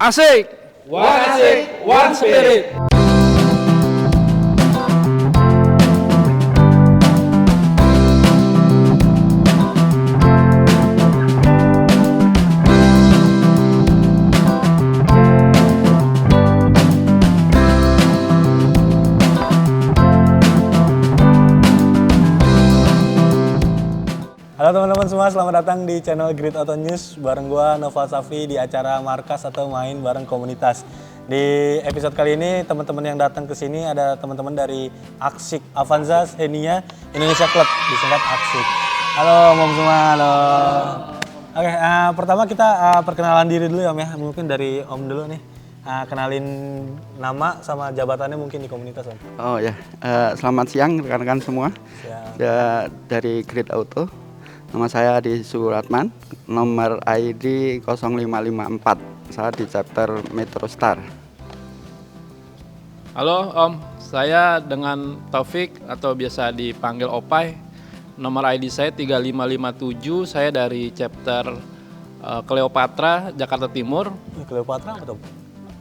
Asik, one asik, one spirit. Halo teman-teman semua, selamat datang di channel Grid Auto News bareng gua Nova Safi di acara Markas atau Main bareng Komunitas. Di episode kali ini teman-teman yang datang ke sini ada teman-teman dari Aksik Avanza Xenia Indonesia Club, disingkat Aksik. Halo Om semua, halo. Oke, pertama kita perkenalan diri dulu ya Om ya, mungkin dari Om dulu nih. Kenalin nama sama jabatannya mungkin di komunitas Om. Oh ya, selamat siang rekan-rekan semua. Dari Grid Auto. Nama saya Adi Suratman, nomor ID 0554. Saya di chapter Metro Star. Halo Om, saya dengan Taufik atau biasa dipanggil Opai. Nomor ID saya 3557, saya dari chapter Cleopatra, Jakarta Timur. Cleopatra apa tuh?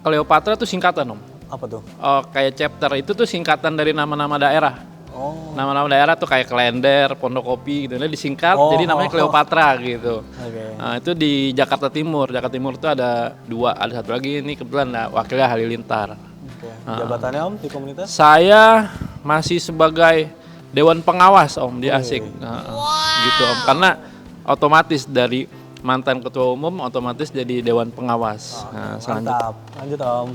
Cleopatra itu singkatan Om. Apa tuh? Kayak chapter itu tuh singkatan dari nama-nama daerah. Oh. Nama-nama daerah tuh kayak Klender, Pondokopi gitu, disingkat jadi namanya Cleopatra gitu. Okay. Nah, itu di Jakarta Timur. Jakarta Timur itu ada dua, ada satu lagi ini kebetulan wakilnya Halilintar. Okay. Jabatannya Om di komunitas? Saya masih sebagai Dewan Pengawas Om di Asik. Gitu Om, karena otomatis dari mantan ketua umum otomatis jadi Dewan Pengawas. Mantap, lanjut Om.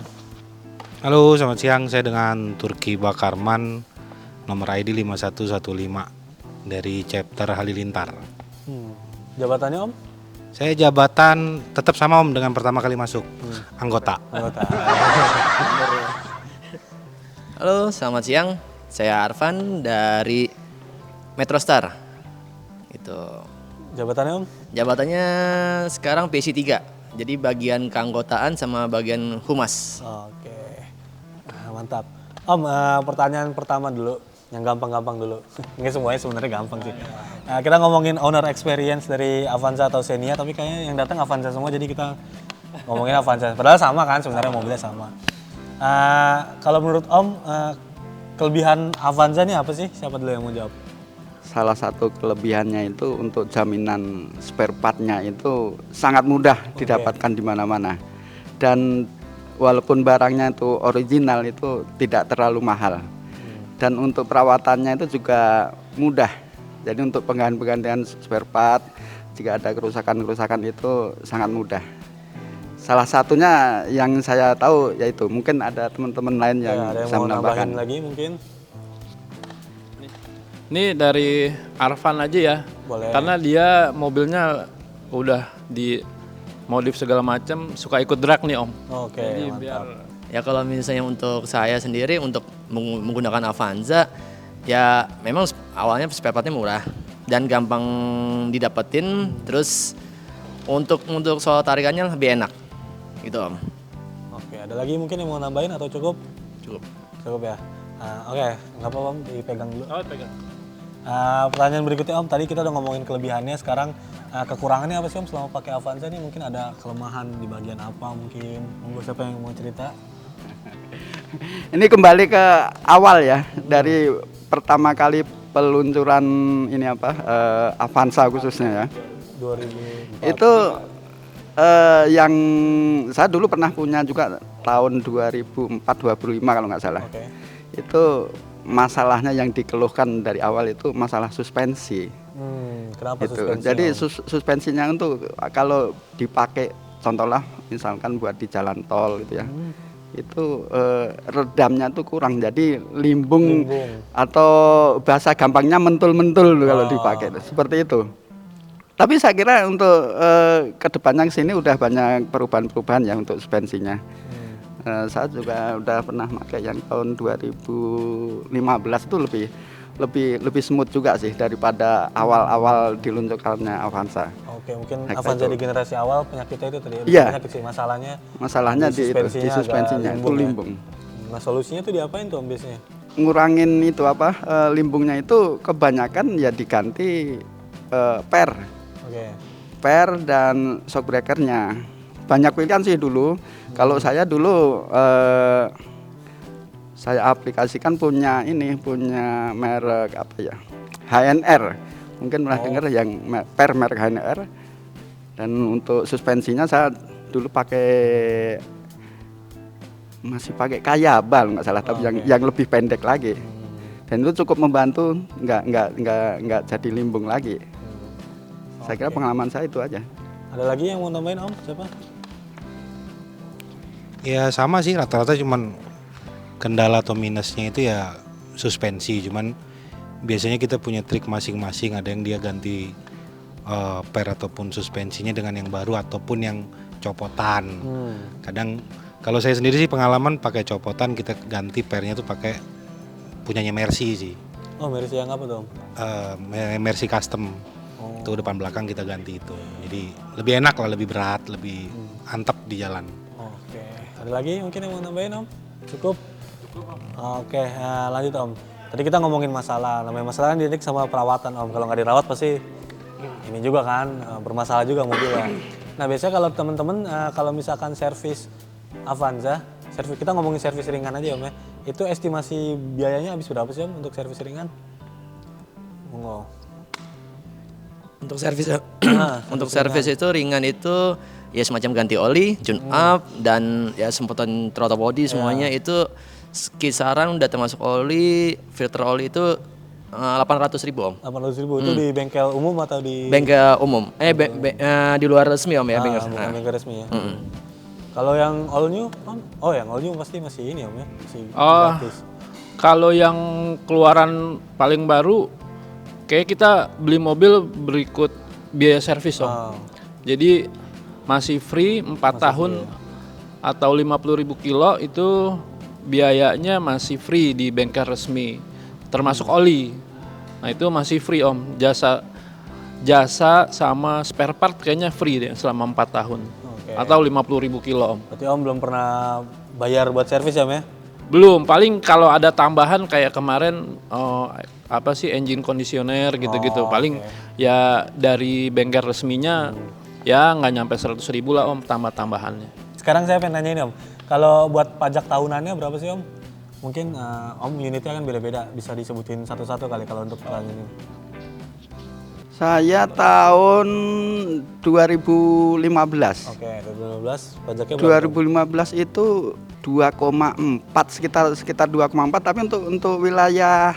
Halo, selamat siang. Saya dengan Turki Bakarman, nomor ID 5115 dari chapter Halilintar. Jabatannya Om? Saya jabatan tetap sama Om dengan pertama kali masuk, anggota. Halo, selamat siang. Saya Arfan dari Metro Star. Itu. Jabatannya Om? Jabatannya sekarang PC3. Jadi bagian keanggotaan sama bagian humas. Oke. Mantap. Om, pertanyaan pertama dulu, yang gampang-gampang dulu. Ini semuanya sebenarnya gampang sih. Kita ngomongin owner experience dari Avanza atau Xenia, tapi kayaknya yang datang Avanza semua, jadi kita ngomongin Avanza. Padahal sama kan sebenarnya, mobilnya sama. Kalau menurut Om, kelebihan Avanza ini apa sih? Siapa dulu yang mau jawab? Salah satu kelebihannya itu untuk jaminan spare part-nya itu sangat mudah didapatkan di mana-mana. Dan walaupun barangnya itu original itu tidak terlalu mahal. Dan untuk perawatannya itu juga mudah. Jadi untuk penggantian spare part jika ada kerusakan-kerusakan itu sangat mudah. Salah satunya yang saya tahu yaitu mungkin ada teman-teman lain yang bisa menambahkan lagi mungkin. Ini dari Arfan aja ya. Boleh. Karena dia mobilnya udah di modif segala macam, suka ikut drag nih Om. Oke, Jadi mantap. biar Ya kalau misalnya untuk saya sendiri untuk menggunakan Avanza, ya memang awalnya spare partnya murah dan gampang didapetin. Terus untuk soal tarikannya lebih enak, gitu Om. Oke, ada lagi mungkin yang mau nambahin atau cukup? Cukup. Cukup ya. Oke, nggak apa-apa Om, dipegang dulu. oh, pegang. Pertanyaan berikutnya Om, tadi kita udah ngomongin kelebihannya, sekarang kekurangannya apa sih Om selama pakai Avanza nih? Mungkin ada kelemahan di bagian apa mungkin? Monggo siapa yang mau cerita? Ini kembali ke awal ya, dari pertama kali peluncuran ini Avanza khususnya ya. 2004. Itu yang saya dulu pernah punya juga tahun 2004-2005 kalau nggak salah. Oke. Itu masalahnya yang dikeluhkan dari awal itu masalah suspensi. Kenapa Itu. suspensi? Jadi Om? suspensinya untuk kalau dipakai contohlah misalkan buat di jalan tol gitu ya. Itu redamnya tuh kurang, jadi limbung. Atau bahasa gampangnya mentul-mentul kalau dipakai seperti itu. Tapi saya kira untuk kedepannya sini udah banyak perubahan-perubahan ya untuk suspensinya. Saya juga udah pernah pakai yang tahun 2015 itu lebih smooth juga sih daripada awal-awal diluncurkannya Avanza. Oke, mungkin Kayak Avanza itu. di generasi awal penyakitnya itu tadi. Iya. Penyakit sih, Masalahnya di suspensinya agak itu limbung. Nah, solusinya tuh diapain tuh Om biasanya? Ngurangin itu limbungnya itu kebanyakan ya diganti per Oke. per dan shock breakernya. banyak pilihan sih dulu. Kalau saya dulu saya aplikasikan punya merek apa ya, HNR, mungkin pernah dengar yang merek HNR. Dan untuk suspensinya saya dulu masih pakai Kayabal nggak salah, tapi yang lebih pendek lagi. Dan itu cukup membantu, nggak jadi limbung lagi. Saya kira pengalaman saya itu aja. Ada lagi yang mau nambahin Om? Siapa? Ya sama sih, rata-rata cuman kendala atau minusnya itu ya suspensi. Cuman biasanya kita punya trik masing-masing. Ada yang dia ganti per ataupun suspensinya dengan yang baru ataupun yang copotan. Kadang kalau saya sendiri sih pengalaman pakai copotan, kita ganti pernya tuh pakai punyanya Mercy sih. Oh, Mercy yang apa tuh Om? Mercy Custom. Itu depan belakang kita ganti itu. Jadi lebih enak lah, lebih berat, lebih antep di jalan. Oke, ada lagi mungkin yang mau nambahin Om? Cukup? Oke, lanjut Om. Tadi kita ngomongin masalah, namanya masalah kan identik sama perawatan Om. Kalau nggak dirawat pasti ini juga kan, bermasalah juga mobilnya. Nah biasanya kalau teman-teman, kalau misalkan servis Avanza, kita ngomongin servis ringan aja Om ya, itu estimasi biayanya habis berapa sih Om untuk servis ringan? Monggo. Untuk servis untuk servis itu ringan itu ya semacam ganti oli, tune up dan ya semprotan throttle body semuanya itu kisaran udah termasuk oli, filter oli itu 800.000 Om. 800.000 itu di bengkel umum atau di Bengkel umum. Di luar resmi Om ya bengkel. bukan bengkel resmi ya. Kalau yang all new Om? Oh yang all new pasti masih ini Om ya, masih gratis. Kalau yang keluaran paling baru, kayak kita beli mobil berikut biaya servis Om. Jadi masih free 4 tahun atau 50.000 kilo itu biayanya masih free di bengkel resmi, termasuk oli. Nah itu masih free Om. Jasa sama spare part kayaknya free deh selama 4 tahun. Atau 50.000 kilo Om. Berarti Om belum pernah bayar buat servis ya Om ya? Belum, paling kalau ada tambahan kayak kemarin engine conditioner gitu-gitu. Paling ya dari bengkel resminya ya nggak nyampe 100.000 lah Om tambah-tambahannya. Sekarang saya pengen nanya ini Om, kalau buat pajak tahunannya berapa sih Om? Mungkin Om unitnya kan beda-beda, bisa disebutin satu-satu kali kalau untuk tahun ini. Saya tahun 2015. Oke, 2015 pajaknya berapa? 2015 itu 2,4 sekitar 2,4, tapi untuk wilayah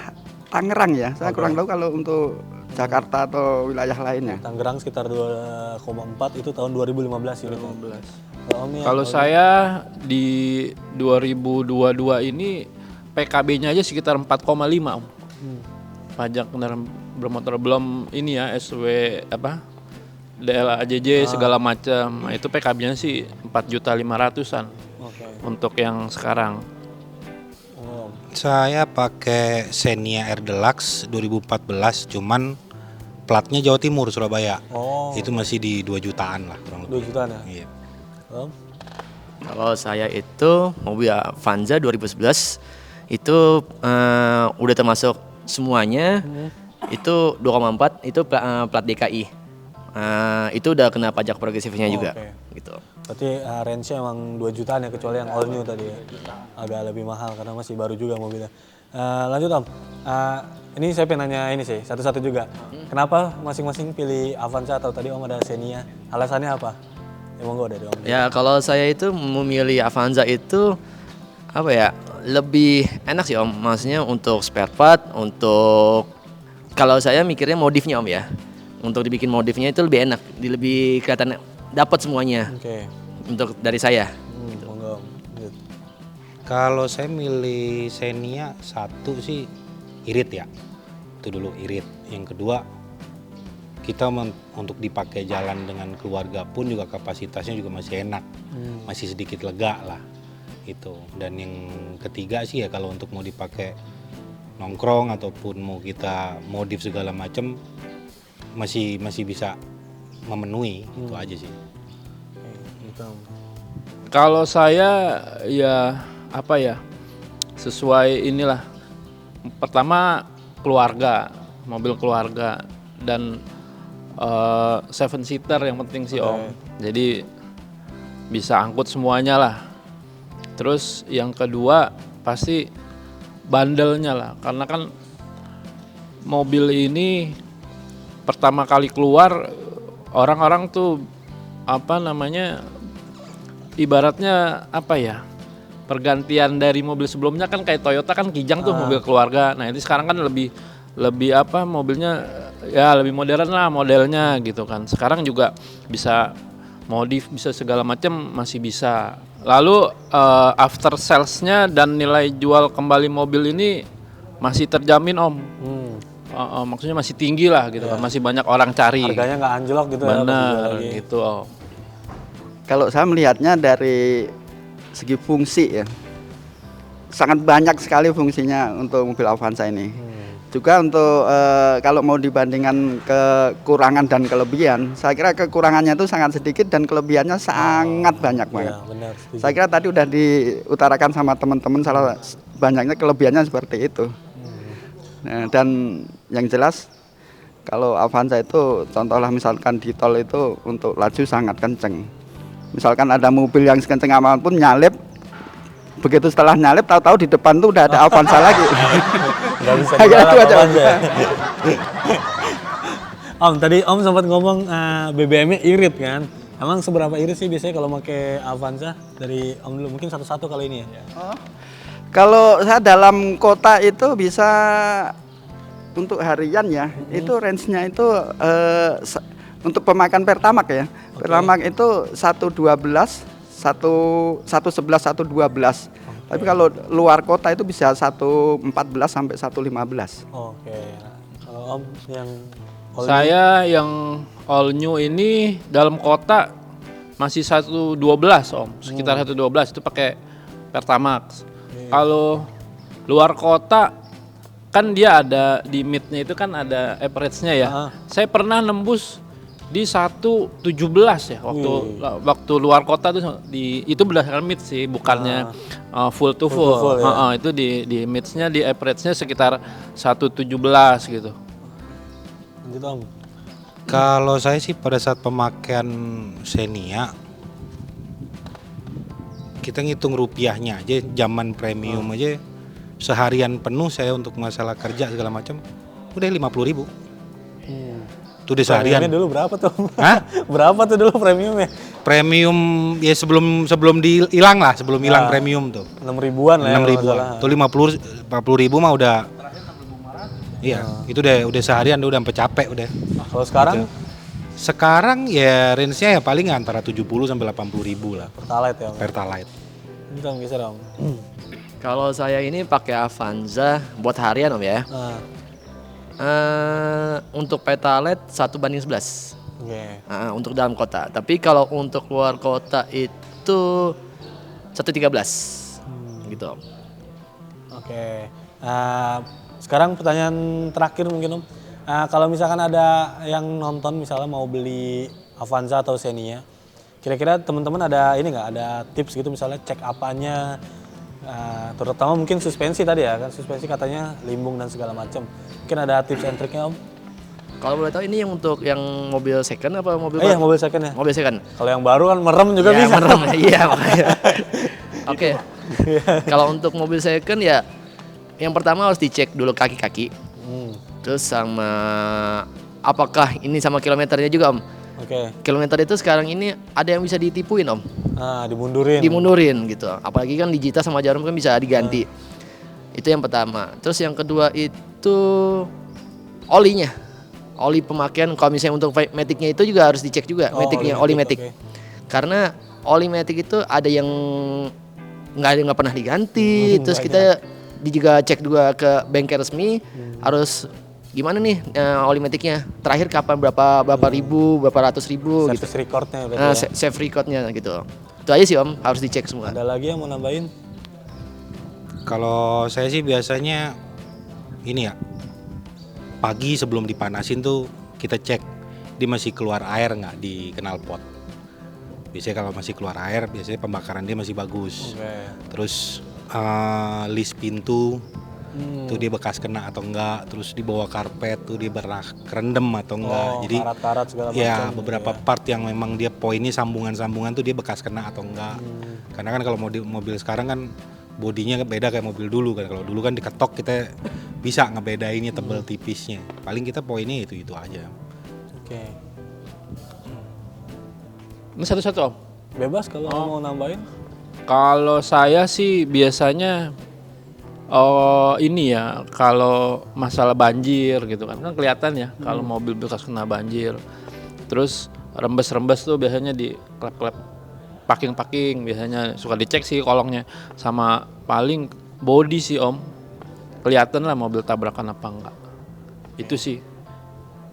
Tangerang ya. Saya kurang tahu kalau untuk Jakarta atau wilayah lainnya. Tangerang sekitar 2,4 itu tahun 2015 unitnya. Kalau saya di 2022 ini PKB-nya aja sekitar 4,5 Om. Pajak kendaraan bermotor belum ini ya SW DLA AJJ segala macam. Nah, itu PKB-nya sih 4.500.000-an. Untuk yang sekarang. Saya pakai Xenia R Deluxe 2014, cuman platnya Jawa Timur Surabaya. Itu masih di 2 jutaan lah kurang lebih. 2 jutaan ya? Iya. Kalau saya itu mobil Avanza 2011 itu udah termasuk semuanya. Itu 2,4 itu plat DKI. Itu udah kena pajak progresifnya juga. Gitu. Berarti range-nya emang 2 jutaan ya, kecuali yang all new tadi ya. Agak lebih mahal karena masih baru juga mobilnya. Lanjut Om. Ini saya pengen nanya ini sih, satu-satu juga. Kenapa masing-masing pilih Avanza atau tadi Om ada Xenia? Alasannya apa? Ya monggo dari Om. Ya kalau saya itu memilih Avanza itu apa ya, lebih enak sih Om. Maksudnya untuk spare part, untuk kalau saya mikirnya modifnya Om ya. Untuk dibikin modifnya itu lebih enak, lebih kelihatan dapat semuanya. Untuk dari saya. Monggo. Kalau saya milih Xenia, satu sih irit ya. Itu dulu irit. Yang kedua, kita untuk dipakai jalan dengan keluarga pun juga kapasitasnya juga masih enak. Masih sedikit lega lah. Itu. Dan yang ketiga sih ya kalau untuk mau dipakai nongkrong ataupun mau kita modif segala macam masih bisa memenuhi. Itu aja sih. Kalau saya ya sesuai inilah. Pertama keluarga, mobil keluarga dan 7 seater yang penting sih Om. Jadi bisa angkut semuanya lah. Terus yang kedua pasti bandelnya lah, karena kan mobil ini pertama kali keluar orang-orang tuh apa namanya, ibaratnya apa ya, pergantian dari mobil sebelumnya kan kayak Toyota kan Kijang tuh mobil keluarga. Nah ini sekarang kan lebih apa, mobilnya ya lebih modern lah modelnya gitu kan. Sekarang juga bisa modif, bisa segala macam masih bisa. Lalu after salesnya dan nilai jual kembali mobil ini masih terjamin Om. Maksudnya masih tinggi lah gitu kan, masih banyak orang cari. Harganya nggak anjlok gitu ya. Bener gitu Om. Kalau saya melihatnya dari segi fungsi ya, sangat banyak sekali fungsinya untuk mobil Avanza ini. Juga untuk kalau mau dibandingkan kekurangan dan kelebihan, saya kira kekurangannya itu sangat sedikit dan kelebihannya sangat banyak banget. Ya, benar, setuju. Saya kira tadi udah diutarakan sama teman-teman, salah banyaknya kelebihannya seperti itu. Nah, dan yang jelas kalau Avanza itu contohlah misalkan di tol itu untuk laju sangat kenceng. Misalkan ada mobil yang sekenceng apapun nyalip, begitu setelah nyalip tahu-tahu di depan tuh udah ada Avanza lagi. Nggak bisa Kayak dibalap itu aja. Avanza ya. Om, tadi Om sempat ngomong BBM-nya irit kan. Emang seberapa irit sih biasanya kalau pakai Avanza? Dari Om dulu, mungkin satu-satu kali ini ya. Kalau saya dalam kota itu bisa untuk harian ya, itu range-nya itu untuk pemakaian Pertamax ya. Pertamax itu 112, 111, 112. Tapi kalau luar kota itu bisa 114 sampai 115. Oke. Kalau Om yang Saya yang all new ini dalam kota masih 112 Om, sekitar 112 itu pakai Pertamax. Kalau luar kota kan dia ada di mid-nya itu kan ada average-nya ya. Saya pernah nembus di 117 ya waktu luar kota tuh itu berdasarkan mid sih, bukannya full to full. ya. Itu di mid-nya, di average-nya sekitar 117 gitu. lanjut Om. Kalau saya sih pada saat pemakaian Xenia, kita ngitung rupiahnya aja, zaman premium aja seharian penuh saya untuk masalah kerja segala macam udah 50.000. Itu udah seharian. Premiumnya dulu berapa tuh? Hah? Berapa tuh dulu premiumnya? Premium ya sebelum hilang lah, sebelum hilang premium tuh. 6 ribuan lah ya. 6 ribuan. Tuh 40.000 mah udah. Iya, itu udah seharian udah sampai capek udah. Kalau sekarang Sekarang ya range-nya ya paling antara 70 sampai 80.000 lah Pertalite ya Om. Pertalite. Ini Om geser Om. Kalau saya ini pakai Avanza buat harian Om ya. Untuk Pertalite 1:11. Oke. Untuk dalam kota. Tapi kalau untuk luar kota itu 1:13. Gitu Om. Oke. Sekarang pertanyaan terakhir mungkin Om. Kalau misalkan ada yang nonton misalnya mau beli Avanza atau Xenia, kira-kira teman-teman ada ini nggak, ada tips gitu misalnya cek apanya, terutama mungkin suspensi tadi ya kan, suspensi katanya limbung dan segala macam. Mungkin ada tips and triknya Om? Kalau boleh tahu ini yang untuk yang mobil second apa mobil Iya baru? mobil second ya. Mobil second. Kalau yang baru kan merem juga Ya, bisa. merem. Iya makanya. Oke. Kalau untuk mobil second ya yang pertama harus dicek dulu kaki-kaki. Terus sama apakah ini sama kilometernya juga Om. Oke. Kilometer itu sekarang ini ada yang bisa ditipuin Om. Dimundurin. Dimundurin gitu. Apalagi kan digital sama jarum kan bisa diganti. Itu yang pertama. Terus yang kedua itu olinya. Oli pemakaian kalau misalnya untuk Matic-nya itu juga harus dicek juga. Matic-nya, oli Matic. Oke. Karena oli Matic itu ada yang nggak pernah diganti. Terus kita juga cek juga ke bengkel resmi harus gimana nih oli Matic-nya terakhir kapan, berapa ribu, berapa ratus ribu gitu. Service recordnya berarti ya. Save recordnya gitu. Itu aja sih Om, harus dicek semua. Ada lagi yang mau nambahin? Kalau saya sih biasanya ini ya, pagi sebelum dipanasin tuh kita cek dia masih keluar air nggak di knalpot. Biasanya kalau masih keluar air, biasanya pembakaran dia masih bagus. Oke. Terus list pintu tuh dia bekas kena atau enggak, terus di bawah karpet tuh dia pernah kerendam atau enggak. Jadi karat-karat segala ya macam. beberapa part yang memang dia poinnya sambungan-sambungan tuh dia bekas kena atau enggak. Karena kan kalau mobil sekarang kan bodinya beda kayak mobil dulu kan. Kalau dulu kan diketok kita bisa ngebedainnya tebal tipisnya. Paling kita poinnya itu aja. Oke. Ini satu-satu Om. Bebas kalau mau nambahin. Kalau saya sih biasanya ini ya, kalau masalah banjir gitu kan kelihatan ya kalau mobil bekas kena banjir. Terus rembes-rembes tuh biasanya di klep-klep parking biasanya suka dicek sih kolongnya, sama paling body sih Om. Kelihatan lah mobil tabrakan apa enggak. Itu sih.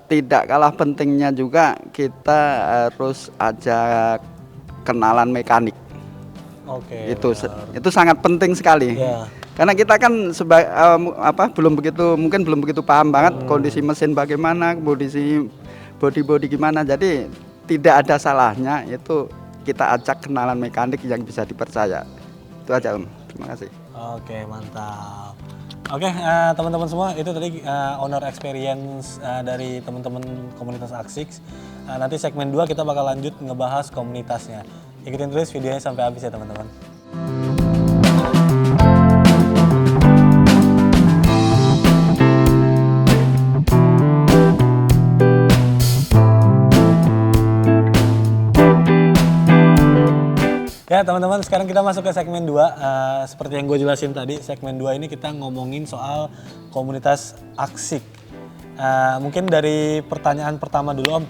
Tidak kalah pentingnya juga kita harus ajak kenalan mekanik. Oke. Itu sangat penting sekali. Ya. Karena kita kan belum begitu paham banget kondisi mesin bagaimana, kondisi body gimana. Jadi tidak ada salahnya itu kita ajak kenalan mekanik yang bisa dipercaya. Itu aja Om. Terima kasih. Oke, mantap. Oke, teman-teman semua, itu tadi owner experience dari teman-teman komunitas Aksik. Nanti segmen 2 kita bakal lanjut ngebahas komunitasnya. Ikutin terus videonya sampai habis ya teman-teman. Ya teman-teman, sekarang kita masuk ke segmen 2. Seperti yang gue jelasin tadi, segmen 2 ini kita ngomongin soal komunitas Aksik. Mungkin dari pertanyaan pertama dulu Om.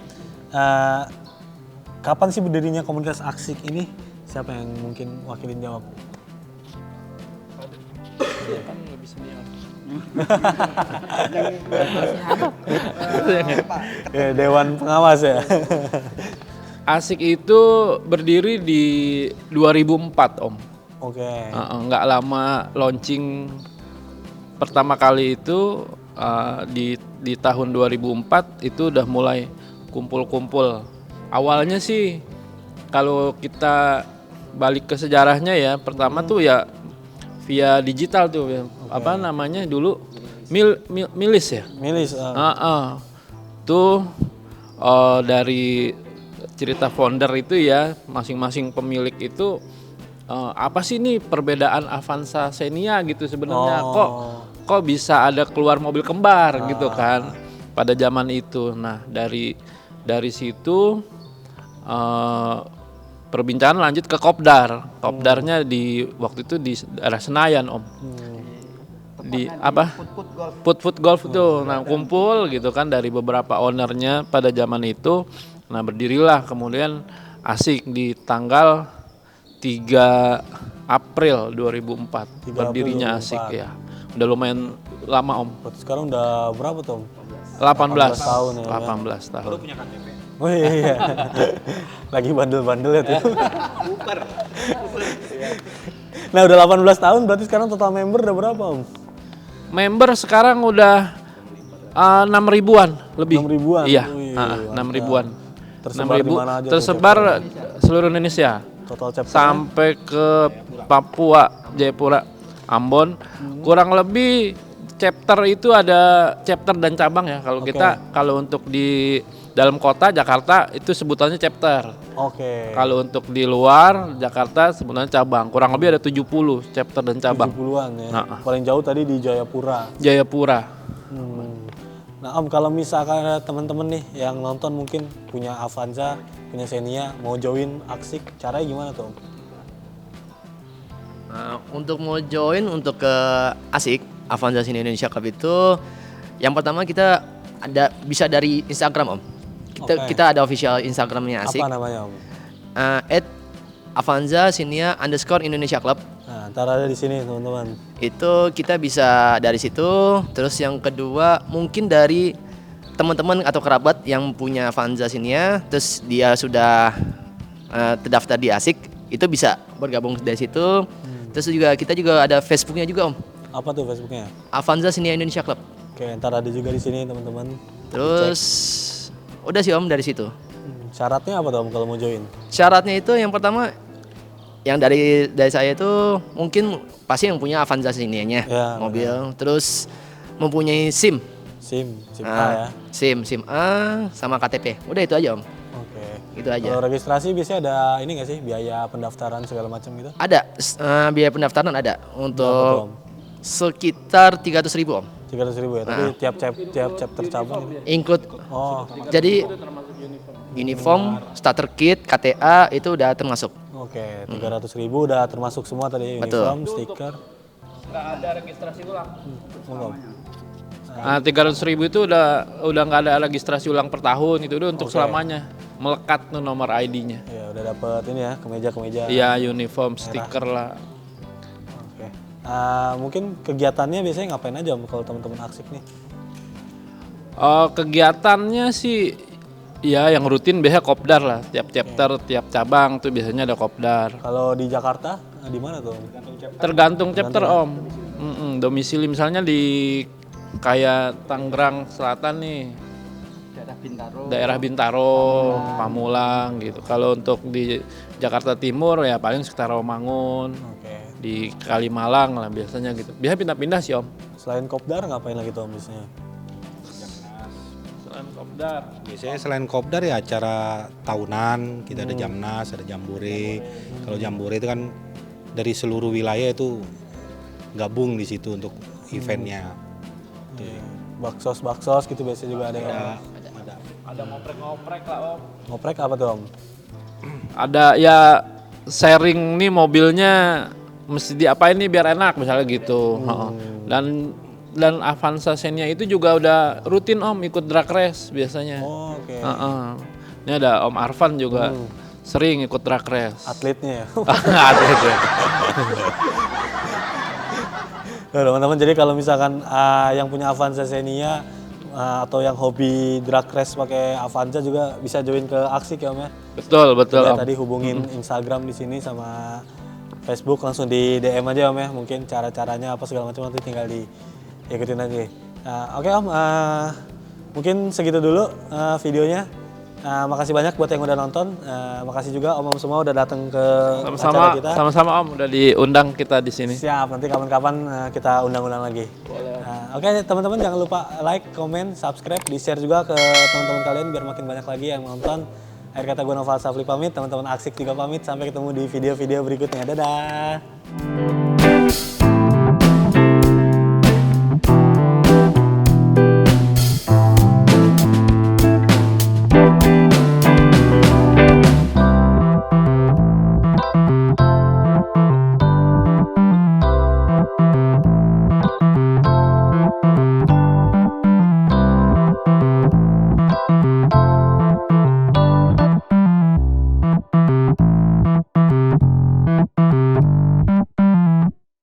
Kapan sih berdirinya komunitas Aksik ini? Siapa yang mungkin wakilin jawab? Kan lebih senior. Ya, Dewan Pengawas ya. Asik itu berdiri di 2004 Om. Oke. Nggak lama launching pertama kali itu di tahun 2004 itu udah mulai kumpul-kumpul. Awalnya sih kalau kita balik ke sejarahnya ya, pertama tuh ya via digital tuh ya. Apa namanya dulu milis ya. Milis. Tuh dari cerita founder itu ya, masing-masing pemilik itu apa sih nih perbedaan Avanza Xenia gitu sebenarnya. Kok bisa ada keluar mobil kembar gitu kan pada zaman itu. Nah, dari situ perbincangan lanjut ke kopdar. Kopdarnya di waktu itu di daerah Senayan Om. Di apa? Put golf itu. Nah, kumpul gitu kan dari beberapa ownernya pada zaman itu. Nah, berdirilah kemudian Asik di tanggal 3 April 2004. Berdirinya Asik ya. Udah lumayan lama Om. Berarti sekarang udah berapa tuh Om? 18 tahun ya. 18 tahun. Punya KTP. Oh iya. Lagi bandel-bandel ya tuh. Nah, udah 18 tahun berarti sekarang total member udah berapa Om? Member sekarang udah 6.000-an lebih. 6.000-an? Iya, Wih, 6.000-an. Tersebar di mana aja tuh? Tersebar seluruh Indonesia. Total chapter Sampai ke Papua, Jayapura, Ambon. Kurang lebih chapter itu ada chapter dan cabang ya. Kalau kita kalau untuk di dalam kota Jakarta itu sebutannya chapter. Oke. Kalau untuk di luar Jakarta sebutannya cabang. Kurang lebih ada 70 chapter dan cabang. 70-an ya. Nah. Paling jauh tadi di Jayapura. Jayapura. Nah Om, kalau misalkan ada teman-teman nih yang nonton mungkin punya Avanza, punya Xenia, mau join Aksik, caranya gimana tuh Om? Untuk mau join untuk ke Asik Avanza Xenia Indonesia Cup itu, yang pertama kita bisa dari Instagram Om. Kita ada official Instagramnya Asik. Apa namanya Om? @Avanza Xenia _Indonesia Club. Nah, ntar ada di sini teman-teman. Itu kita bisa dari situ. Terus yang kedua mungkin dari teman-teman atau kerabat yang punya Avanza Xenia, terus dia sudah terdaftar di Asik, itu bisa bergabung dari situ. Terus kita juga ada Facebooknya juga Om. Apa tuh Facebooknya? Avanza Xenia Indonesia Club. Oke, ntar ada juga di sini teman-teman. Terus udah sih Om dari situ. Syaratnya apa tuh Om kalau mau join? Syaratnya itu yang pertama yang dari saya itu mungkin pasti yang punya Avanza sininya Ya, mobil, terus mempunyai SIM. SIM A Ah, ya. SIM A sama KTP. Udah itu aja Om. Oke. Itu aja. Kalau registrasi biasanya ada ini nggak sih biaya pendaftaran segala macam gitu? Ada biaya pendaftaran ada Berapa tuh, untuk Om? sekitar 300.000 Om. 300.000 ya. Tapi tiap chapter cabang gitu. Include. Oh, Jadi uniform, starter kit, KTA itu udah termasuk. oke. 300.000 udah termasuk semua tadi Betul. uniform, stiker. Nggak ada registrasi ulang. Monggo. Nah, 300.000 itu udah nggak ada registrasi ulang per tahun, itu udah untuk selamanya. Melekat tuh nomor ID-nya. Ya udah dapat ini ya kemeja-kemeja. Iya, uniform, stiker lah. Oke. Mungkin kegiatannya biasanya ngapain aja Om kalau teman-teman aksik nih? Kegiatannya sih ya yang rutin biasanya kopdar lah. Tiap chapter, tiap cabang tuh biasanya ada kopdar. Kalau di Jakarta di mana tuh? Om? Tergantung chapter Om. Domisili misalnya di kayak Tangerang Selatan nih. Daerah Bintaro, Pamulang gitu. Kalau untuk di Jakarta Timur ya paling sekitar Rawamangun, Oke. di Kalimalang lah biasanya gitu. Biasa pindah-pindah sih Om. Selain kopdar ngapain lagi tuh Om biasanya? Selain kopdar. Biasanya selain kopdar ya acara tahunan, kita ada Jamnas, ada Jambore. Kalau Jambore itu kan dari seluruh wilayah itu gabung di situ untuk eventnya. Baksos gitu biasanya juga ada. Ada ngoprek-ngoprek lah Om. Ngoprek apa tuh Om? Ada ya sharing nih mobilnya mesti diapain nih biar enak misalnya gitu. Heeh. Dan Avanza Xenia itu juga udah rutin Om ikut drag race biasanya. Oh, oke. Heeh. Ini ada Om Arfan juga sering ikut drag race. Atletnya ya. Atlet ya. Nah, teman-teman, jadi kalau misalkan yang punya Avanza Xenia atau yang hobi drag race pakai Avanza juga bisa join ke Aksik ya Om ya. Betul Udah Om. tadi hubungin Instagram di sini sama Facebook, langsung di DM aja Om ya. Mungkin cara-caranya apa segala macam nanti tinggal diikutin aja. Oke Om, mungkin segitu dulu videonya. Makasih banyak buat yang udah nonton. Makasih juga Om semua udah datang ke acara kita. Sama-sama Om udah diundang kita di sini. Siap, nanti kapan-kapan kita undang-undang lagi. Oke teman-teman, jangan lupa like, comment, subscribe, di-share juga ke teman-teman kalian biar makin banyak lagi yang nonton. Akhir kata gue Noval Safli pamit, teman-teman Aksik juga pamit. Sampai ketemu di video-video berikutnya. Dadah!